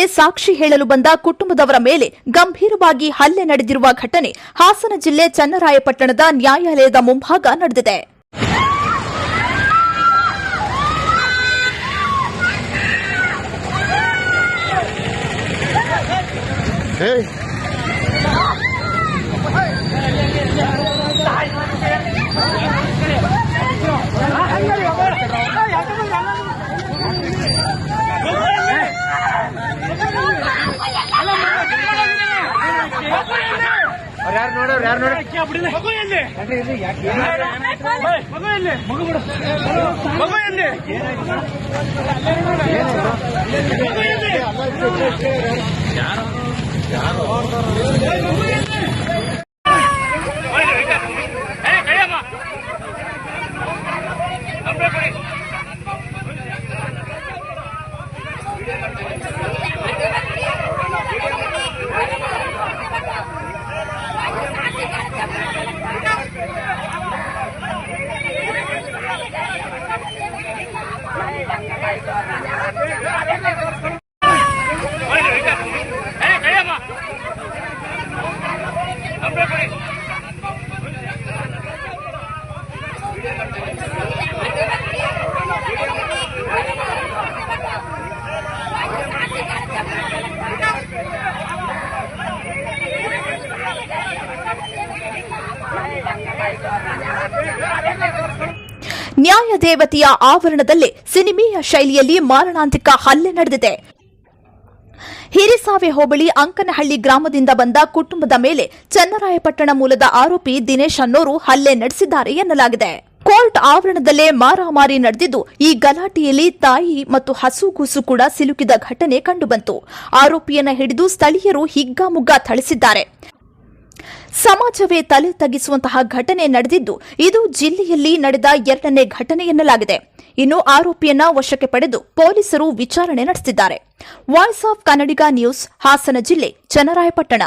ವಿಚಾರಣೆಗೆ ಸಾಕ್ಷಿ ಹೇಳಲು ಬಂದ ಕುಟುಂಬದವರ ಮೇಲೆ ಗಂಭೀರವಾಗಿ ಹಲ್ಲೆ ನಡೆದಿರುವ ಘಟನೆ ಹಾಸನ ಜಿಲ್ಲೆ ಚನ್ನರಾಯಪಟ್ಟಣದ ನ್ಯಾಯಾಲಯದ ಮುಂಭಾಗ ನಡೆದಿದೆ. ನ್ಯಾಯದೇವತೆಯ ಆವರಣದಲ್ಲೇ ಸಿನಿಮೀಯ ಶೈಲಿಯಲ್ಲಿ ಮಾರಣಾಂತಿಕ ಹಲ್ಲೆ ನಡೆದಿದೆ. ಹಿರಿಸಾವೆ ಹೋಬಳಿ ಅಂಕನಹಳ್ಳಿ ಗ್ರಾಮದಿಂದ ಬಂದ ಕುಟುಂಬದ ಮೇಲೆ ಚನ್ನರಾಯಪಟ್ಟಣ ಮೂಲದ ಆರೋಪಿ ದಿನೇಶ್ ಅನ್ನೋರು ಹಲ್ಲೆ ನಡೆಸಿದ್ದಾರೆ ಎನ್ನಲಾಗಿದೆ. ಕೋರ್ಟ್ ಆವರಣದಲ್ಲೇ ಮಾರಾಮಾರಿ ನಡೆದಿದ್ದು, ಈ ಗಲಾಟೆಯಲ್ಲಿ ತಾಯಿ ಮತ್ತು ಹಸುಗೂಸು ಕೂಡ ಸಿಲುಕಿದ ಘಟನೆ ಕಂಡುಬಂತು. ಆರೋಪಿಯನ್ನ ಹಿಡಿದು ಸ್ಥಳೀಯರು ಹಿಗ್ಗಾಮುಗ್ಗಾ ಥಳಿಸಿದ್ದಾರೆ. ಸಮಾಜವೇ ತಲೆ ತಗ್ಗಿಸುವಂತಹ ಘಟನೆ ನಡೆದಿದ್ದು, ಇದು ಜಿಲ್ಲೆಯಲ್ಲಿ ನಡೆದ 2ನೇ ಘಟನೆ ಎನ್ನಲಾಗಿದೆ. ಇನ್ನು ಆರೋಪಿಯನ್ನ ವಶಕ್ಕೆ ಪಡೆದು ಪೊಲೀಸರು ವಿಚಾರಣೆ ನಡೆಸಿದ್ದಾರೆ. Voice of Kannadiga news, Hassan ಜಿಲ್ಲೆ, ಚನ್ನರಾಯಪಟ್ಟಣ.